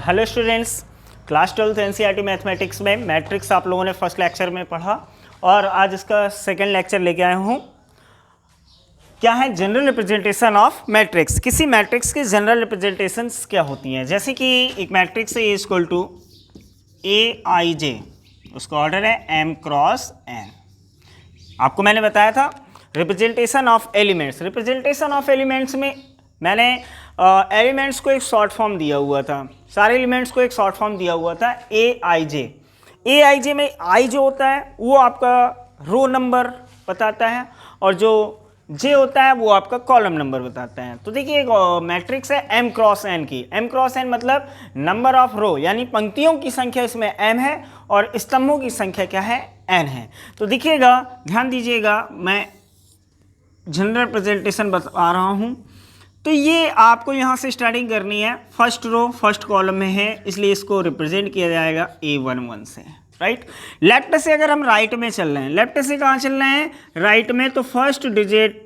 Hello students, class 12 NCERT mathematics में matrix आप लोगों ने फर्स्ट लेक्चर में पढ़ा और आज इसका सेकंड लेक्चर लेके आया हूँ। क्या है जनरल रिप्रेजेंटेशन ऑफ मैट्रिक्स। किसी मैट्रिक्स की जनरल रिप्रेजेंटेशंस क्या होती हैं। जैसे कि एक मैट्रिक्स है इक्वल टू ए आई जे, उसका ऑर्डर है एम क्रॉस एन। आपको मैंने बताया था representation of elements. Representation of elements में मैंने एलिमेंट्स को एक शॉर्ट फॉर्म दिया हुआ था, सारे एलिमेंट्स को एक शॉर्ट फॉर्म दिया हुआ था ए आई जे। ए आई जे में आई जो होता है वो आपका रो नंबर बताता है और जो जे होता है वो आपका कॉलम नंबर बताता है। तो देखिए एक मैट्रिक्स है एम क्रॉस एन की। एम क्रॉस एन मतलब नंबर ऑफ रो, यानी पंक्तियों की संख्या इसमें एम है और स्तंभों की संख्या क्या है, एन है। तो देखिएगा, ध्यान दीजिएगा, मैं जनरल प्रेजेंटेशन बता रहा हूँ। तो ये आपको यहाँ से स्टार्टिंग करनी है। फर्स्ट रो फर्स्ट कॉलम में है, इसलिए इसको रिप्रेजेंट किया जाएगा A11 से, राइट। लेफ्ट से अगर हम राइट में चल रहे हैं, लेफ्ट से कहाँ चल रहे हैं, राइट में, तो फर्स्ट डिजिट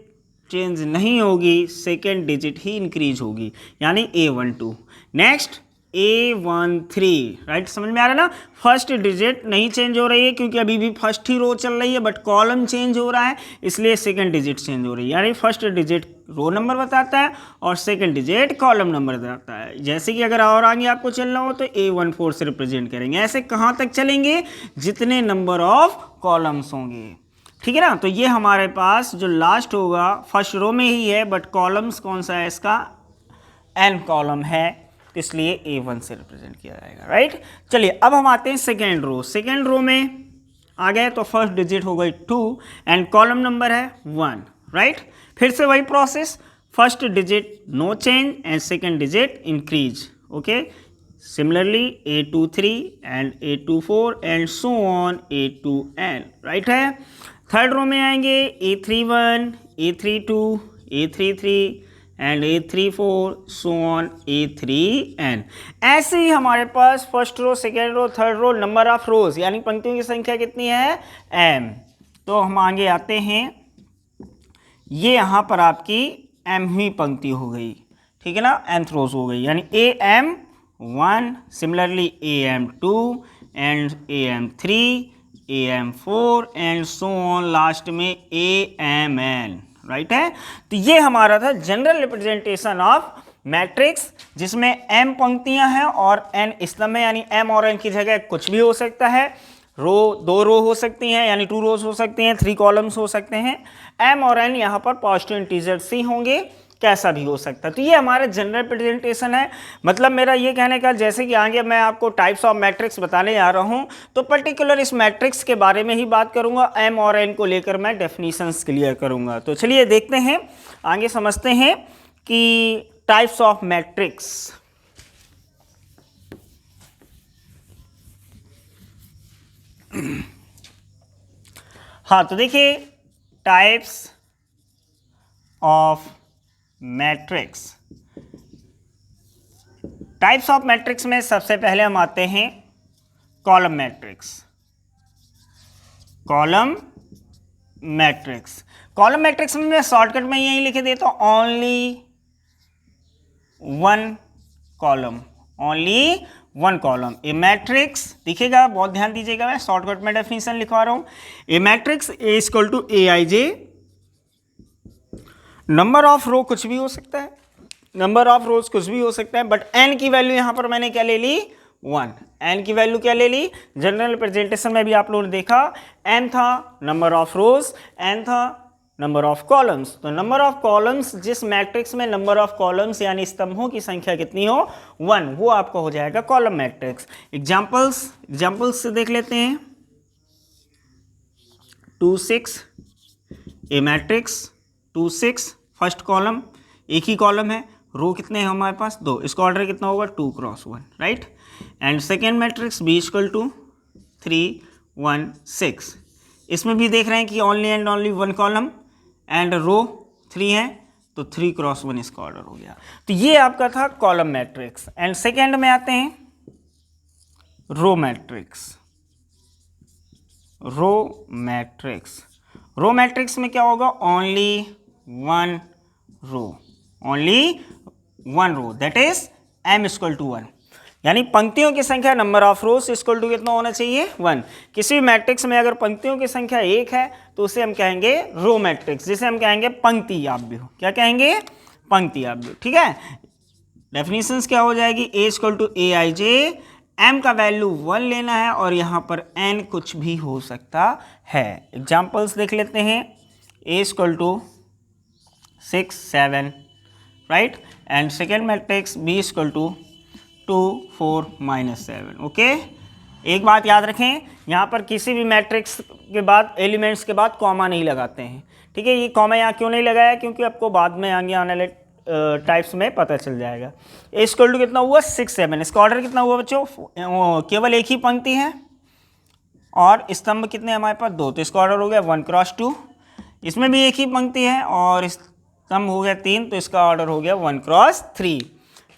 चेंज नहीं होगी, सेकेंड डिजिट ही इंक्रीज होगी, यानी A12। नेक्स्ट A13, राइट, समझ में आ रहा है ना। फर्स्ट डिजिट नहीं चेंज हो रही है क्योंकि अभी भी फर्स्ट ही रो चल रही है, बट कॉलम चेंज हो रहा है, इसलिए सेकंड डिजिट चेंज हो रही है। यानी फर्स्ट डिजिट रो नंबर बताता है और सेकंड डिजिट कॉलम नंबर बताता है। जैसे कि अगर और आगे आपको चलना हो तो A14 से रिप्रेजेंट करेंगे। ऐसे कहाँ तक चलेंगे, जितने नंबर ऑफ कॉलम्स होंगे, ठीक है ना। तो ये हमारे पास जो लास्ट होगा फर्स्ट रो में ही है, बट कॉलम्स कौन सा है इसका, n कॉलम है, इसलिए A1 से रिप्रेजेंट किया जाएगा, राइट। चलिए अब हम आते हैं सेकेंड रो। सेकेंड रो में आ गए तो फर्स्ट डिजिट हो गई 2 एंड कॉलम नंबर है 1, राइट। फिर से वही process, first digit no change and second digit increase, okay. Similarly A23 and A24 and so on A2n, right है। थर्ड रो में आएंगे A31, A32, A33 and A34 so on A3n। ऐसे ही हमारे पास first row second row third row number of rows, यानी पंक्तियों की संख्या कितनी है, m। तो हम आगे आते हैं, ये यहाँ पर आपकी m ही पंक्ति हो गई, ठीक है ना, nth रोज हो गई, यानी AM1, similarly AM2 and AM3, AM4 and so on last में AMN, राइट है। तो ये हमारा था जनरल रिप्रेजेंटेशन ऑफ मैट्रिक्स, जिसमें m पंक्तियां हैं और n स्तंभ है, यानी m और n की जगह कुछ भी हो सकता है। रो 2 रो हो सकती हैं, यानी 2 रोज हो सकती हैं, 3 कॉलम्स हो सकते हैं। m और n यहाँ पर पॉजिटिव इंटीजर्स ही होंगे, कैसा भी हो सकता है। तो ये हमारा जनरल रिप्रेजेंटेशन है। मतलब मेरा ये कहने का, जैसे कि आगे मैं आपको टाइप्स ऑफ मैट्रिक्स बताने जा रहा हूँ, तो पर्टिकुलर इस मैट्रिक्स के बारे में ही बात करूँगा, m और n को लेकर मैं डेफिनीशंस क्लियर करूँगा। तो चलिए देखते हैं, आगे समझते हैं कि टाइप्स ऑफ मैट्रिक्स। हाँ, तो देखिए types of matrix. Types of matrix में सबसे पहले हम आते हैं column matrix. Column matrix, column matrix में मैं शॉर्टकट में यही लिख देता हूं, only one column, only one column. A matrix, दिखेगा, बहुत ध्यान दीजिएगा, मैं शॉर्टकट में डेफिनेशन लिखवा रहा हूं। A matrix A equal to A I J, number of row कुछ भी हो सकता है, नंबर ऑफ रोज कुछ भी हो सकता है, बट n की वैल्यू यहां पर मैंने क्या ले ली, 1। n की वैल्यू क्या ले ली, जनरल रिप्रेजेंटेशन में भी आप लोगों ने देखा, n था नंबर ऑफ रोज, n था नंबर ऑफ कॉलम्स। तो नंबर ऑफ कॉलम्स, जिस मैट्रिक्स में नंबर ऑफ कॉलम्स यानी स्तंभों की संख्या कितनी हो, 1, वो आपका हो जाएगा कॉलम मैट्रिक्स। एग्जाम्पल्स से देख लेते हैं। 2 6, ए मैट्रिक्स 2 6, फर्स्ट कॉलम, एक ही कॉलम है, रो कितने हैं हमारे पास, 2, इसका ऑर्डर कितना होगा 2 cross 1, right. And second matrix B equal to 3 1 6, इसमें भी देख रहे हैं कि only and only 1 column and row 3 है, तो 3 क्रॉस 1 इसका ऑर्डर हो गया। तो ये आपका था कॉलम मैट्रिक्स। एंड सेकेंड में आते हैं row matrix. Row matrix, row matrix में क्या होगा, only one row, only one row, that is m equal to 1। यानी पंक्तियों की संख्या number of rows equal to कितना होना चाहिए 1। किसी भी मैट्रिक्स में अगर पंक्तियों की संख्या 1 है तो उसे हम कहेंगे रो मैट्रिक्स, जिसे हम कहेंगे पंक्ति आव्यूह। क्या कहेंगे? पंक्ति आव्यूह। ठीक है, डेफिनेशंस क्या हो जाएगी? A equal to A I J, M का वैल्यू 1 लेना है और यहाँ पर एन कुछ भी हो सकता है। एग्जाम्पल्स देख लेते हैं। A equal to 6 7, right, and second matrix B equal to 2 4 -7। Okay, एक बात याद रखें, यहाँ पर किसी भी मैट्रिक्स के बाद एलिमेंट्स के बाद कॉमा नहीं लगाते हैं। ठीक है, ये कॉमा यहाँ क्यों नहीं लगाया? क्योंकि आपको बाद में आगे आने वाले टाइप्स में पता चल जाएगा। ए इक्वल टू कितना हुआ 6 7। इसका ऑर्डर कितना हुआ बच्चों? केवल एक ही पंक्ति है और स्तंभ कितने हमारे पास? 2, तो इसका ऑर्डर हो गया 1 क्रॉस 2। इसमें भी एक ही पंक्ति है और स्तंभ हो गया 3, तो इसका ऑर्डर हो गया 1 क्रॉस 3।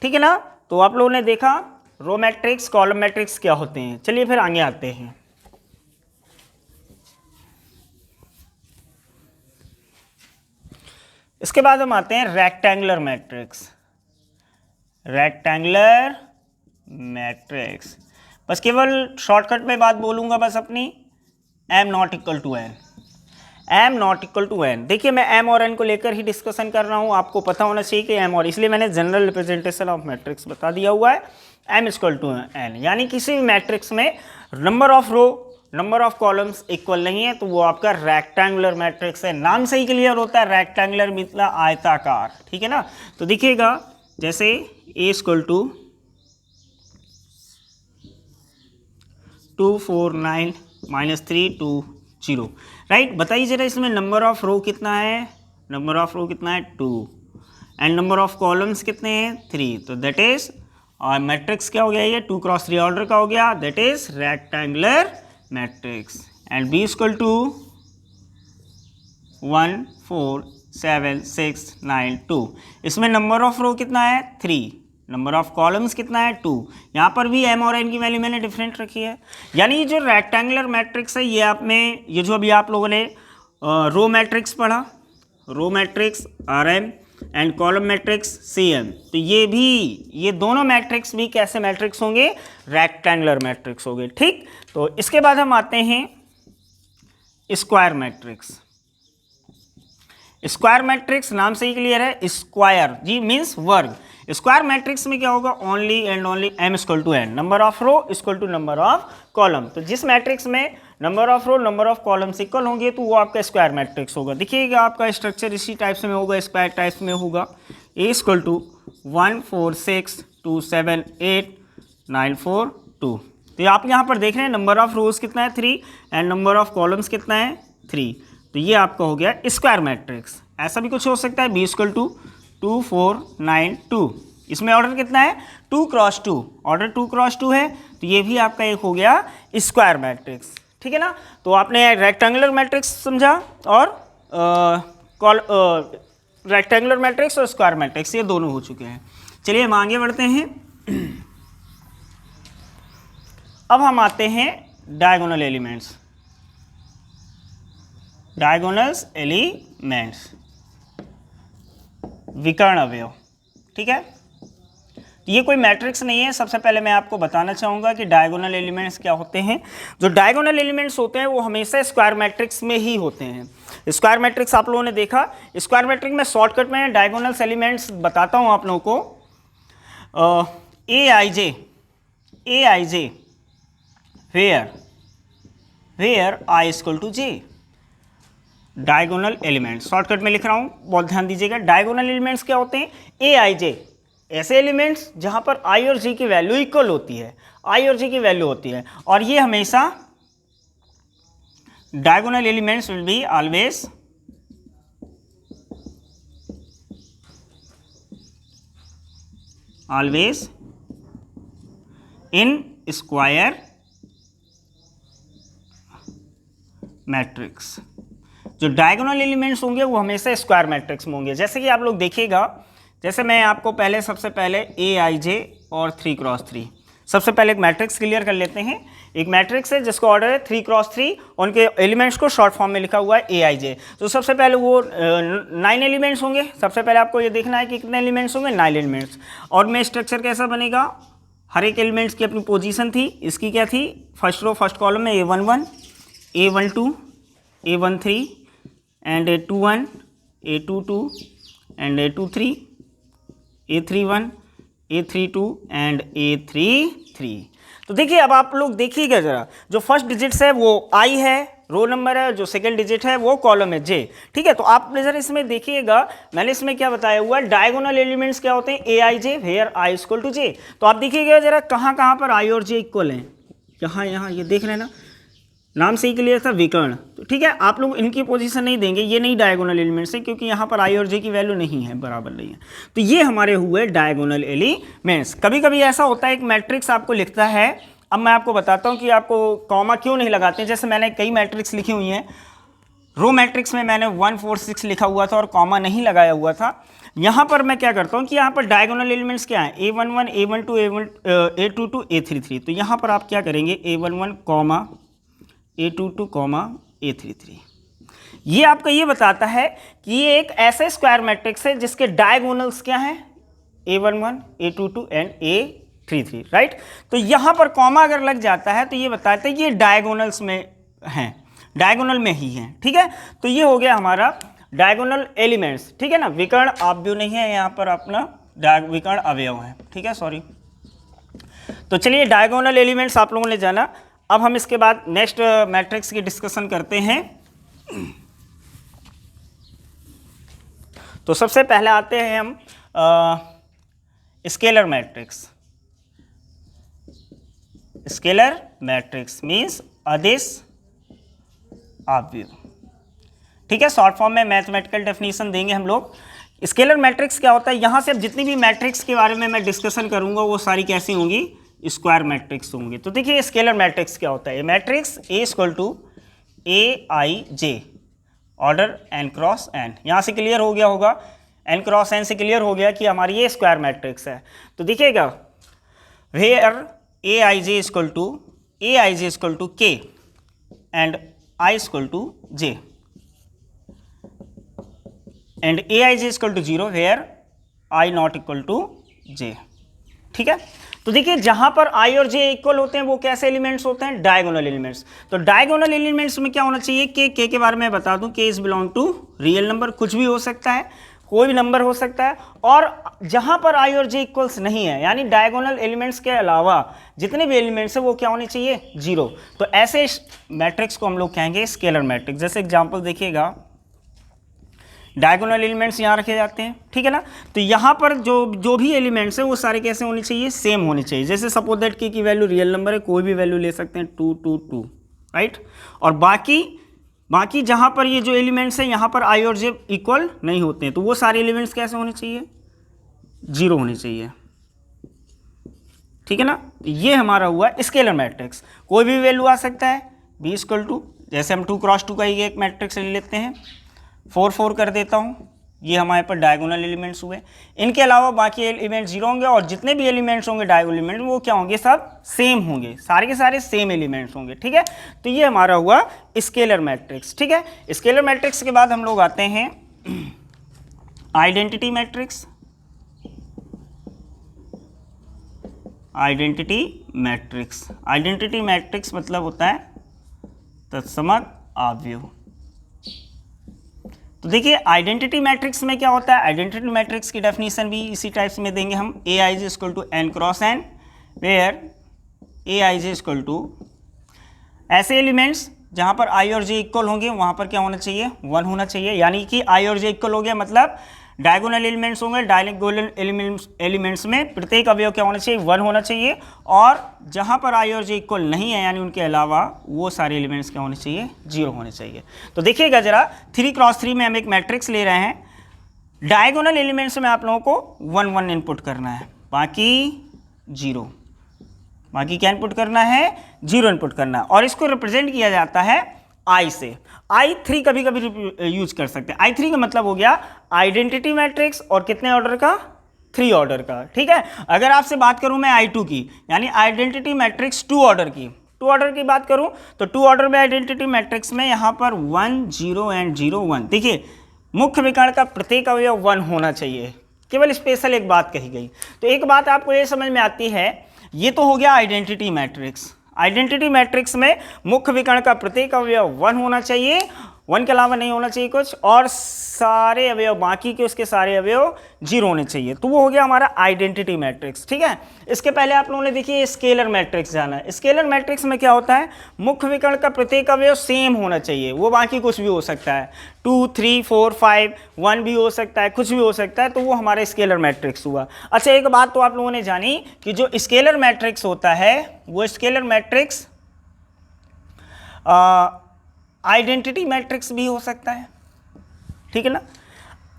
ठीक है ना? तो आप लोगों ने देखा रो मैट्रिक्स, कॉलम मैट्रिक्स क्या होते हैं। चलिए फिर आगे आते हैं। इसके बाद हम आते हैं रेक्टेंगुलर मैट्रिक्स। रेक्टेंगुलर मैट्रिक्स, बस केवल शॉर्टकट में बात बोलूंगा बस अपनी, M not equal to N. M not equal to N, देखिए मैं एम और एन को लेकर ही डिस्कशन कर रहा हूँ, आपको पता होना चाहिए कि एम और, इसलिए मैंने जनरल रिप्रेजेंटेशन ऑफ मैट्रिक्स बता दिया हुआ है। एम इक्वल टू एन, यानी किसी भी मैट्रिक्स में number of row, number of columns equal नहीं है तो वो आपका रेक्टेंगुलर मैट्रिक्स है। नाम से ही क्लियर होता है, रेक्टेंगुलर मतलब आयताकार। ठीक है ना? तो देखिएगा जैसे ए इक्वल टू 2 4 9 -3 2 0, राइट। बताइए जरा इसमें नंबर ऑफ रो कितना है? नंबर ऑफ रो कितना है? 2, एंड नंबर ऑफ कॉलम्स कितने हैं? 3। तो दैट इज, और मैट्रिक्स क्या हो गया? ये 2 क्रॉस 3 ऑर्डर का हो गया, that is rectangular matrix. And B equal to 1 4 7 6 9 2। इसमें नंबर ऑफ रो कितना है? 3, नंबर ऑफ कॉलम्स कितना है? 2। यहाँ पर भी एम और एन की वैल्यू मैंने डिफरेंट रखी है। यानी ये जो रेक्टेंगुलर मैट्रिक्स है, ये आप में, ये जो अभी आप लोगों ने रो मैट्रिक्स पढ़ा, row matrix R M and column matrix C M, तो ये भी, ये दोनों मैट्रिक्स भी कैसे मैट्रिक्स होंगे? रेक्टेंगुलर मैट्रिक्स होंगे। ठीक, तो इसके बाद हम आते हैं स्क्वायर मैट्रिक्स। स्क्वायर मैट्रिक्स नाम से ही क्लियर है, स्क्वायर जी मीन्स वर्ग। स्क्वायर मैट्रिक्स में क्या होगा? Only and only M equal to N, number of row equal to number of column. तो जिस मैट्रिक्स में number of row, number of columns equal होंगे तो वो आपका स्क्वायर मैट्रिक्स होगा। देखिएगा आपका स्ट्रक्चर इसी टाइप से में होगा, स्क्वायर टाइप में होगा। ए इक्वल टू 1 4 6 2 7 8 9 4 2। तो आप यहाँ पर देख रहे हैं नंबर ऑफ रोज कितना है? 3, एंड नंबर ऑफ कॉलम्स कितना है? 3। तो ये आपका हो गया स्क्वायर मैट्रिक्स। ऐसा भी कुछ हो सकता है, बी इक्वल टू 2 4 9 2। इसमें ऑर्डर कितना है? 2 क्रॉस 2, ऑर्डर 2 क्रॉस 2 है, तो ये भी आपका एक हो गया स्क्वायर मैट्रिक्स। ठीक है ना? तो आपने रेक्टेंगुलर मैट्रिक्स समझा और रेक्टेंगुलर मैट्रिक्स और स्क्वायर मैट्रिक्स, ये दोनों हो चुके हैं। चलिए हम आगे बढ़ते हैं। अब हम आते हैं डायगोनल एलिमेंट्स। डायगोनल्स एलिमेंट्स, विकर्ण अवयव। ठीक है, तो ये कोई मैट्रिक्स नहीं है। सबसे पहले मैं आपको बताना चाहूँगा कि डायगोनल एलिमेंट्स क्या होते हैं। जो डायगोनल एलिमेंट्स होते हैं वो हमेशा स्क्वायर मैट्रिक्स में ही होते हैं। स्क्वायर मैट्रिक्स आप लोगों ने देखा, स्क्वायर मैट्रिक्स में शॉर्टकट में डायगोनल्स एलिमेंट्स बताता हूँ आप लोगों को। A I J where I equal to J, diagonal elements shortcut में लिख रहा हूँ, बहुत ध्यान दीजिएगा। डायगोनल एलिमेंट्स क्या होते हैं? ए आई जे, ऐसे एलिमेंट्स जहाँ पर आई और जी की वैल्यू इक्वल होती है, आई और जी की वैल्यू होती है, और ये हमेशा diagonal elements will be always in square matrix. जो डायगोनल एलिमेंट्स होंगे वो हमेशा स्क्वायर मैट्रिक्स में होंगे। जैसे कि आप लोग देखिएगा, जैसे मैं आपको पहले सबसे पहले ए आई जे और 3 क्रॉस 3, सबसे पहले एक मैट्रिक्स क्लियर कर लेते हैं। एक मैट्रिक्स है जिसका ऑर्डर है 3 क्रॉस 3, उनके एलिमेंट्स को शॉर्ट फॉर्म में लिखा हुआ है ए आई जे। तो सबसे पहले वो 9 एलिमेंट्स होंगे। सबसे पहले आपको ये देखना है कि कितने एलिमेंट्स होंगे? 9 एलिमेंट्स। और में स्ट्रक्चर कैसा बनेगा? हर एक एलिमेंट्स की अपनी पोजीशन थी। इसकी क्या थी, फर्स्ट रो फर्स्ट कॉलम में A11, A12, A13 and A21, A22 and A23, A31, A32 and A33। तो देखिए अब आप लोग देखिएगा जरा, जो फर्स्ट डिजिट्स है वो I है, रो नंबर है, जो सेकंड डिजिट है वो कॉलम है J। ठीक है, तो आप जरा इसमें देखिएगा, मैंने इसमें क्या बताया हुआ है, डायगोनल एलिमेंट्स क्या होते हैं, AIJ where I equal to J। तो आप देखिएगा जरा कहाँ कहाँ पर I और J इक्वल हैं, यहाँ ये देख रहे हैं ना, नाम से ही क्लियर था, विकर्ण। तो ठीक है, आप लोग इनकी पोजीशन नहीं देंगे, ये नहीं डायगोनल एलिमेंट्स है, क्योंकि यहाँ पर I और J की वैल्यू नहीं है, बराबर नहीं है। तो ये हमारे हुए डायगोनल एलिमेंट्स। कभी कभी ऐसा होता है एक मैट्रिक्स आपको लिखता है, अब मैं आपको बताता हूँ कि आपको कॉमा क्यों नहीं लगाते हैं। जैसे मैंने कई मैट्रिक्स लिखी हुई हैं, रो मैट्रिक्स में मैंने 1 4 6 लिखा हुआ था और कॉमा नहीं लगाया हुआ था। यहाँ पर मैं क्या करता हूँ कि यहाँ पर डायगोनल एलिमेंट्स क्या हैं, A11, A12, A22, A33। तो यहाँ पर आप क्या करेंगे, A11, A22, A33। ये आपका ये बताता है कि ये एक ऐसे स्क्वायर मैट्रिक्स है जिसके डायगोनल्स क्या हैं, A11, A22 and A33, right. तो यहाँ पर कॉमा अगर लग जाता है तो ये बताता है ये डायगोनल्स में हैं, डायगोनल में ही हैं। ठीक है, तो ये हो गया हमारा डायगोनल एलिमेंट्स। ठीक है ना, विकर्ण अवयव नहीं है यहाँ पर, अपना विकर्ण अवयव है। ठीक है, सॉरी। तो चलिए डायगोनल एलिमेंट्स आप लोगों ने जाना। अब हम इसके बाद नेक्स्ट मैट्रिक्स की डिस्कशन करते हैं। तो सबसे पहले आते हैं हम scalar matrix. Scalar matrix means अदिश अवयव। ठीक है, शॉर्ट फॉर्म में मैथमेटिकल डेफिनेशन देंगे हम लोग। स्केलर मैट्रिक्स क्या होता है, यहाँ से अब जितनी भी मैट्रिक्स के बारे में मैं डिस्कशन करूंगा वो सारी कैसी होंगी, स्क्वायर मैट्रिक्स होंगी। तो देखिए स्केलर मैट्रिक्स क्या होता है, matrix A equal to AIJ order n cross n। यहाँ से क्लियर हो गया होगा, n क्रॉस n से क्लियर हो गया कि हमारी ये स्क्वायर मैट्रिक्स है। तो देखिएगा where AIJ equal to K and I equal to J and AIJ equal to 0 where I not equal to J। ठीक है, तो देखिए जहां पर I और J इक्वल होते हैं वो कैसे एलिमेंट्स होते हैं, डायगोनल एलिमेंट्स। तो डायगोनल एलिमेंट्स में क्या होना चाहिए, K के बारे में बता दूं, K is belong to real number, कुछ भी हो सकता है, कोई भी नंबर हो सकता है। और जहां पर I और J इक्वल्स नहीं है, यानी डायगोनल एलिमेंट्स के अलावा जितने भी एलिमेंट्स है वो क्या होने चाहिए, 0। तो ऐसे मैट्रिक्स को हम लोग कहेंगे स्केलर मैट्रिक्स। जैसे एग्जाम्पल देखिएगा, डायगोनल एलिमेंट्स यहाँ रखे जाते हैं। ठीक है ना, तो यहाँ पर जो भी एलिमेंट्स हैं वो सारे कैसे होने चाहिए, सेम होने चाहिए। जैसे सपोज दैट की वैल्यू रियल नंबर है, कोई भी वैल्यू ले सकते हैं, 2 2 2, राइट। और बाकी जहाँ पर ये जो एलिमेंट्स हैं यहाँ पर I और J इक्वल नहीं होते हैं, तो वो सारे एलिमेंट्स कैसे होने चाहिए, 0 होने चाहिए। ठीक है ना, ये हमारा हुआ स्केलर मैट्रिक्स। कोई भी वैल्यू आ सकता है, B इक्वल टू, जैसे हम 2 क्रॉस 2 का ही एक मैट्रिक्स ले लेते हैं, 4 4 कर देता हूँ, ये हमारे पर डायगोनल एलिमेंट्स हुए। इनके अलावा बाकी एलिमेंट 0 होंगे और जितने भी एलिमेंट्स होंगे डायगोनल एलिमेंट वो क्या होंगे, सब सेम होंगे, सारे के सारे सेम एलिमेंट्स होंगे। ठीक है, तो ये हमारा हुआ स्केलर मैट्रिक्स। ठीक है, स्केलर मैट्रिक्स के बाद हम लोग आते हैं आइडेंटिटी मैट्रिक्स। आइडेंटिटी मैट्रिक्स मतलब होता है तत्समक अवयव। तो देखिए आइडेंटिटी मैट्रिक्स में क्या होता है, आइडेंटिटी मैट्रिक्स की डेफिनेशन भी इसी टाइप से में देंगे हम, AIJ equal to n cross n where AIJ equal to ऐसे एलिमेंट्स जहाँ पर I और J इक्वल होंगे वहाँ पर क्या होना चाहिए, 1 होना चाहिए। यानी कि I और J इक्वल हो गया मतलब डायगोनल एलिमेंट्स होंगे, डायगोनल एलिमेंट्स में प्रत्येक अवयव क्या होना चाहिए, 1 होना चाहिए। और जहाँ पर I और J इक्वल नहीं है यानी उनके अलावा वो सारे एलिमेंट्स क्या होने चाहिए, 0 होने चाहिए। तो देखिएगा जरा 3 क्रॉस 3 में हम एक मैट्रिक्स ले रहे हैं, डायगोनल एलिमेंट्स में आप लोगों को 1 1 इनपुट करना है, बाकी 0, बाकी क्या इनपुट करना है, 0 इनपुट करना है। और इसको रिप्रेजेंट किया जाता है I से। I3 कभी कभी यूज कर सकते हैं। I3 का मतलब हो गया आइडेंटिटी मैट्रिक्स और कितने ऑर्डर का, 3 ऑर्डर का। ठीक है, अगर आपसे बात करूं मैं I2 की, यानी आइडेंटिटी मैट्रिक्स 2 ऑर्डर की, 2 ऑर्डर की बात करूं तो 2 ऑर्डर में आइडेंटिटी मैट्रिक्स में यहाँ पर 1 0 एंड 0 1। देखिए मुख्य विकर्ण का प्रत्येक अवयव 1 होना चाहिए, केवल स्पेशल एक बात कही गई। तो एक बात आपको ये समझ में आती है, ये तो हो गया आइडेंटिटी मैट्रिक्स। आइडेंटिटी मैट्रिक्स में मुख्य विकर्ण का प्रत्येक अवयव 1 होना चाहिए, 1 के अलावा नहीं होना चाहिए कुछ, और सारे अवयव बाकी के उसके सारे अवयव 0 होने चाहिए। तो वो हो गया हमारा आइडेंटिटी मैट्रिक्स। ठीक है, इसके पहले आप लोगों ने देखिए स्केलर मैट्रिक्स जाना है। स्केलर मैट्रिक्स में क्या होता है, मुख्य विकर्ण का प्रत्येक अवयव सेम होना चाहिए, वो बाकी कुछ भी हो सकता है, 2 3 4 5 1 भी हो सकता है, कुछ भी हो सकता है, तो वो हमारा स्केलर मैट्रिक्स हुआ। अच्छा, एक बात तो आप लोगों ने जानी कि जो स्केलर मैट्रिक्स होता है वो स्केलर मैट्रिक्स आइडेंटिटी मैट्रिक्स भी हो सकता है। ठीक है ना,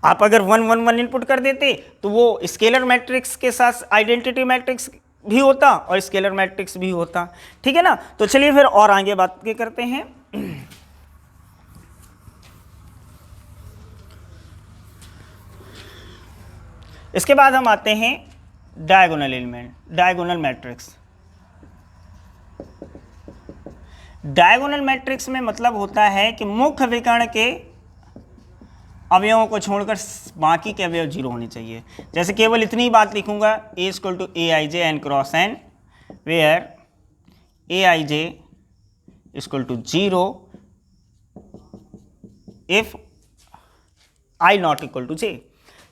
आप अगर 1 1 1 इनपुट कर देते तो वो स्केलर मैट्रिक्स के साथ आइडेंटिटी मैट्रिक्स भी होता और स्केलर मैट्रिक्स भी होता। ठीक है ना, तो चलिए फिर और आगे बात करते हैं। इसके बाद हम आते हैं diagonal element, diagonal matrix. Diagonal matrix में मतलब होता है कि मुख्य विकर्ण के अवयवों को छोड़कर बाकी के अवयव 0 होने चाहिए। जैसे केवल इतनी बात लिखूंगा, A = Aij n cross n, where Aij = 0 if I not equal to j।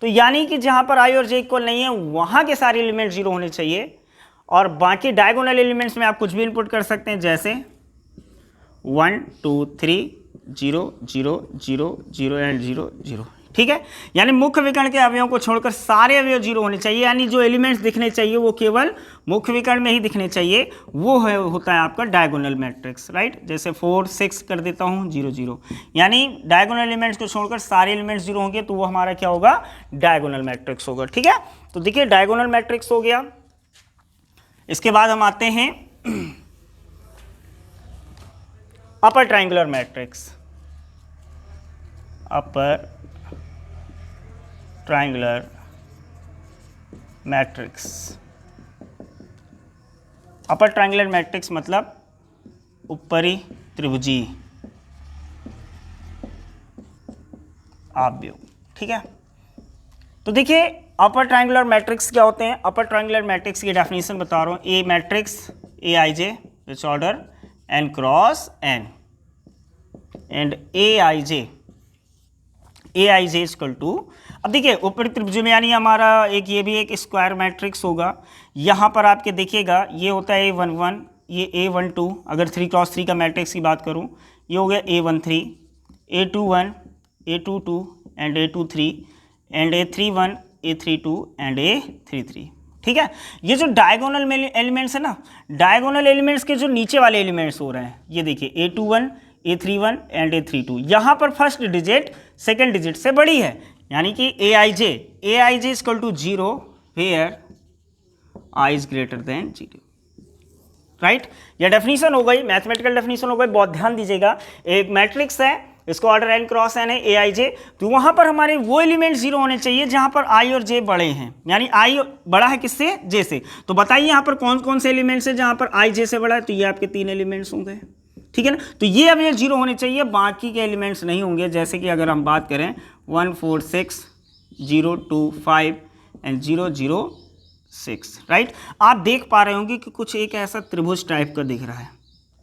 तो यानी कि जहां पर I और j इक्वल नहीं है वहां के सारे एलिमेंट 0 होने चाहिए, और बाकी डायगोनल एलिमेंट्स में आप कुछ भी इनपुट कर सकते हैं, जैसे 1 2 3 0 0 0 0 एंड 0 0। ठीक है, यानी मुख्य विकर्ण के अवयवों को छोड़कर सारे अवयव 0 होने चाहिए, यानी जो एलिमेंट्स दिखने चाहिए वो केवल मुख्य विकर्ण में ही दिखने चाहिए, वो है होता है आपका डायगोनल मैट्रिक्स। राइट, जैसे 4 6 कर देता हूँ 0 0, यानी डायगोनल एलिमेंट्स को छोड़कर सारे एलिमेंट्स 0 होंगे, तो वो हमारा क्या होगा, डायगोनल मैट्रिक्स होगा। ठीक है, तो देखिए डायगोनल मैट्रिक्स हो गया। इसके बाद हम आते हैं अपर ट्रायंगुलर मैट्रिक्स। अपर ट्रायंगुलर मैट्रिक्स, अपर ट्रायंगुलर मैट्रिक्स मतलब ऊपरी त्रिभुजीय आव्यूह। ठीक है, तो देखिए अपर ट्रायंगुलर मैट्रिक्स क्या होते हैं। अपर ट्रायंगुलर मैट्रिक्स की डेफिनेशन बता रहा हूँ, A matrix Aij which order n cross n and Aij equal to, अब देखिए ऊपरी त्रिभुज में यानी हमारा एक ये भी एक स्क्वायर मैट्रिक्स होगा। यहाँ पर आपके देखिएगा ये होता है A11, ये A12, अगर 3 क्रॉस 3 का मैट्रिक्स की बात करूँ, ये हो गया A13, A21, A22 and A23 and A31, A32 and A33। ठीक है, ये जो डायगोनल एलिमेंट्स है ना, डायगोनल एलिमेंट्स के जो नीचे वाले एलिमेंट्स हो रहे हैं, ये देखिए A21, A31 एंड A32, यहाँ पर फर्स्ट डिजिट सेकेंड डिजिट से बड़ी है, यानी कि Aij equal to 0 where I is greater than 0। Right, यह डेफिनेशन हो गई, मैथमेटिकल डेफिनेशन हो गई, बहुत ध्यान दीजिएगा। एक मैट्रिक्स है, इसको ऑर्डर n क्रॉस n है Aij, तो वहाँ पर हमारे वो एलिमेंट 0 होने चाहिए जहाँ पर I और J बड़े हैं, यानी I बड़ा है किससे, J से। तो बताइए यहाँ पर कौन कौन से एलिमेंट्स हैं जहाँ पर I J से बड़ा है, तो ये आपके 3 एलिमेंट्स होंगे। ठीक है ना, तो ये अवयव 0 होने चाहिए, बाकी के एलिमेंट्स नहीं होंगे। जैसे कि अगर हम बात करें 1 4 6 0 2 5 एंड 0 0 6। राइट, आप देख पा रहे होंगे कि कुछ एक ऐसा त्रिभुज टाइप का दिख रहा है,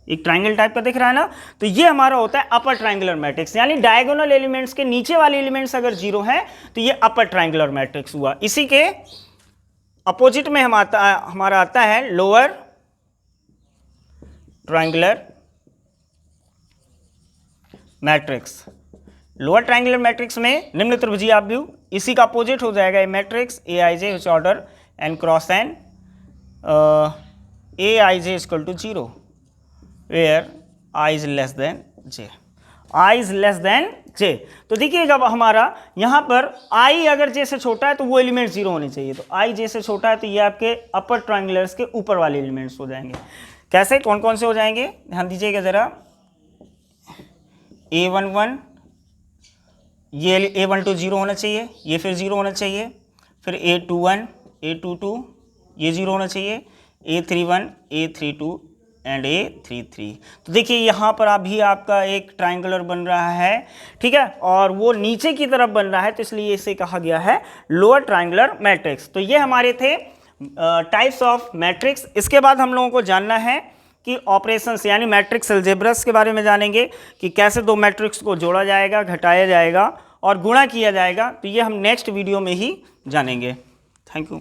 एक ट्राइंगल टाइप का दिख रहा है ना, तो ये हमारा होता है अपर ट्राइंगुलर मैट्रिक्स, यानी डायगोनल एलिमेंट्स के नीचे वाले एलिमेंट्स अगर 0 हैं तो ये अपर ट्राइंगुलर मैट्रिक्स हुआ। इसी के अपोजिट में हमारा आता है lower triangular matrix. Lower triangular matrix में निम्न त्रिभुजीय आव्यूह, इसी का अपोजिट हो जाएगा ये matrix Aij which order n cross n, Aij equal to 0 where I is less than j, I is less than j। तो देखिए जब हमारा यहाँ पर I अगर j से छोटा है तो वो एलिमेंट 0 होने चाहिए, तो I j से छोटा है तो ये आपके अपर ट्राइंगुलर्स के ऊपर वाले एलिमेंट्स हो जाएंगे। कैसे, कौन कौन से हो जाएंगे, ध्यान दीजिएगा जरा। A11, ये A12 0 होना चाहिए, ये फिर 0 होना चाहिए, फिर A21 A22 ये 0 होना चाहिए, A31 A32 एंड A33। तो देखिए यहाँ पर अभी आपका एक ट्राइंगुलर बन रहा है, ठीक है, और वो नीचे की तरफ बन रहा है, तो इसलिए इसे कहा गया है लोअर ट्राइंगुलर मैट्रिक्स। तो ये हमारे थे टाइप्स ऑफ मैट्रिक्स। इसके बाद हम लोगों को जानना है कि ऑपरेशंस यानी मैट्रिक्स अलजेब्रास के बारे में जानेंगे कि कैसे दो मैट्रिक्स को जोड़ा जाएगा, घटाया जाएगा और गुणा किया जाएगा। तो ये हम नेक्स्ट वीडियो में ही जानेंगे। Thank you.